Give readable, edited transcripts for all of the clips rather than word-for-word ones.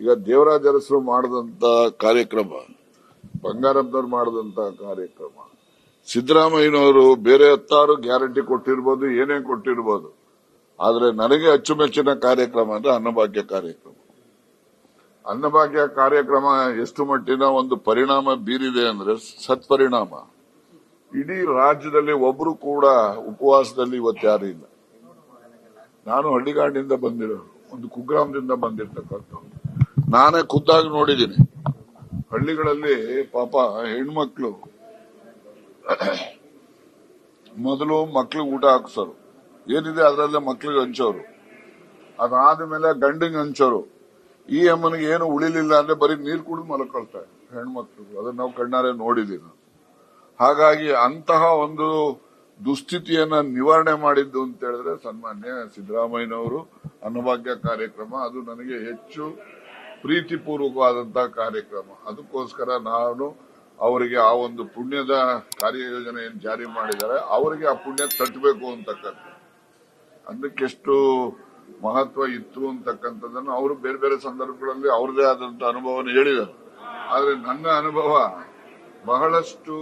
ಈಗ ದೇವರಾಜ ಅರಸರು ಮಾಡಿದಂತ ಕಾರ್ಯಕ್ರಮ, ಬಂಗಾರಪ್ಪನವ್ರು ಮಾಡಿದಂತ ಕಾರ್ಯಕ್ರಮ, ಸಿದ್ದರಾಮಯ್ಯನವರು ಬೇರೆ 10 ಗ್ಯಾರಂಟಿ ಕೊಟ್ಟಿರ್ಬೋದು, ಏನೇ ಕೊಟ್ಟಿರ್ಬೋದು. ಆದ್ರೆ ನನಗೆ ಅಚ್ಚುಮೆಚ್ಚಿನ ಕಾರ್ಯಕ್ರಮ ಅಂದ್ರೆ ಅನ್ನಭಾಗ್ಯ ಕಾರ್ಯಕ್ರಮ. ಅನ್ನಭಾಗ್ಯ ಕಾರ್ಯಕ್ರಮ ಎಷ್ಟು ಮಟ್ಟಿನ ಒಂದು ಪರಿಣಾಮ ಬೀರಿದೆ ಅಂದ್ರೆ ಸತ್ಪರಿಣಾಮ. ಇಡೀ ರಾಜ್ಯದಲ್ಲಿ ಒಬ್ರು ಕೂಡ ಉಪವಾಸದಲ್ಲಿ ಇವತ್ತು ಯಾರು ಇಲ್ಲ. ನಾನು ಹಳ್ಳಿಗಾಡಿನಿಂದ ಬಂದಿರೋ, ಒಂದು ಕುಗ್ರಾಮದಿಂದ ಬಂದಿರ್ತಕ್ಕಂಥ, ನಾನೇ ಖುದ್ದಾಗಿ ನೋಡಿದ್ದೀನಿ. ಹಳ್ಳಿಗಳಲ್ಲಿ ಪಾಪ ಹೆಣ್ಮಕ್ಳು ಮೊದಲು ಮಕ್ಳಿಗೆ ಊಟ ಹಾಕ್ಸೋರು, ಏನಿದೆ ಅದರಲ್ಲೇ ಮಕ್ಳಿಗೆ ಹಂಚೋರು, ಅದಾದ್ಮೇಲೆ ಗಂಡಿಗೆ ಹಂಚೋರು. ಈ ಅಮ್ಮನಿಗೆ ಏನು ಉಳಿಲಿಲ್ಲ ಅಂದ್ರೆ ಬರೀ ನೀರು ಕುಡಿದು ಮಲ್ಕೊಳ್ತಾರೆ ಹೆಣ್ಮಕ್ಳು. ಅದನ್ನ ನಾವು ಕಣ್ಣಾರೆ ನೋಡಿದೀವಿ. ಹಾಗಾಗಿ ಅಂತಹ ಒಂದು ದುಸ್ಥಿತಿಯನ್ನ ನಿವಾರಣೆ ಮಾಡಿದ್ದು ಅಂತ ಹೇಳಿದ್ರೆ ಸನ್ಮಾನ್ಯ ಸಿದ್ದರಾಮಯ್ಯನವರು ಅನ್ನಭಾಗ್ಯ ಕಾರ್ಯಕ್ರಮ. ಅದು ನನಗೆ ಹೆಚ್ಚು ಪ್ರೀತಿಪೂರ್ವಕವಾದಂತಹ ಕಾರ್ಯಕ್ರಮ. ಅದಕ್ಕೋಸ್ಕರ ನಾನು ಅವರಿಗೆ ಆ ಒಂದು ಪುಣ್ಯದ ಕಾರ್ಯಯೋಜನೆ ಏನ್ ಜಾರಿ ಮಾಡಿದ್ದಾರೆ, ಅವರಿಗೆ ಆ ಪುಣ್ಯ ತಟ್ಟಬೇಕು ಅಂತಕ್ಕಂಥ, ಅದಕ್ಕೆಷ್ಟು ಮಹತ್ವ ಇತ್ತು ಅಂತಕ್ಕಂಥದ್ದನ್ನು ಅವರು ಬೇರೆ ಬೇರೆ ಸಂದರ್ಭಗಳಲ್ಲಿ ಅವರದೇ ಆದಂತಹ ಅನುಭವನ ಹೇಳಿದರು. ಆದ್ರೆ ನನ್ನ ಅನುಭವ, ಬಹಳಷ್ಟು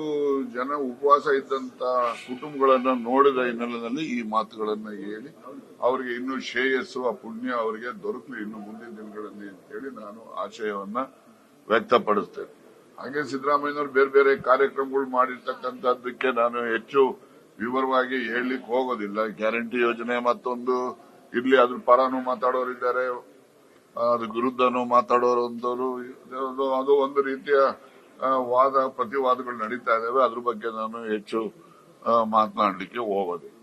ಜನ ಉಪವಾಸ ಇದ್ದಂತ ಕುಟುಂಬಗಳನ್ನ ನೋಡಿದ ಹಿನ್ನೆಲೆಯಲ್ಲಿ ಈ ಮಾತುಗಳನ್ನ ಹೇಳಿ ಅವರಿಗೆ ಇನ್ನೂ ಶ್ರೇಯಸ್ಸು, ಆ ಪುಣ್ಯ ಅವರಿಗೆ ದೊರಕಲಿ ಇನ್ನು ಮುಂದಿನ ದಿನಗಳಲ್ಲಿ ಅಂತ ಹೇಳಿ ನಾನು ಆಶಯವನ್ನ ವ್ಯಕ್ತಪಡಿಸ್ತೇನೆ. ಹಾಗೆ ಸಿದ್ದರಾಮಯ್ಯನವರು ಬೇರೆ ಬೇರೆ ಕಾರ್ಯಕ್ರಮಗಳು ಮಾಡಿರ್ತಕ್ಕಂಥದ್ದಕ್ಕೆ ನಾನು ಹೆಚ್ಚು ವಿವರವಾಗಿ ಹೇಳಲಿಕ್ಕೆ ಹೋಗೋದಿಲ್ಲ. ಗ್ಯಾರಂಟಿ ಯೋಜನೆ ಮತ್ತೊಂದು ಇರ್ಲಿ, ಅದ್ರ ಪರನೂ ಮಾತಾಡೋರಿದ್ದಾರೆ, ಅದ್ರ ವಿರುದ್ಧನೂ ಮಾತಾಡೋರಂತವ್ರು, ಅದು ಒಂದು ರೀತಿಯ ವಾದ ಪ್ರತಿವಾದಗಳು ನಡೀತಾ ಇದಾವೆ. ಅದ್ರ ಬಗ್ಗೆ ನಾನು ಹೆಚ್ಚು ಮಾತನಾಡಲಿಕ್ಕೆ ಹೋಗೋದಿಲ್ಲ.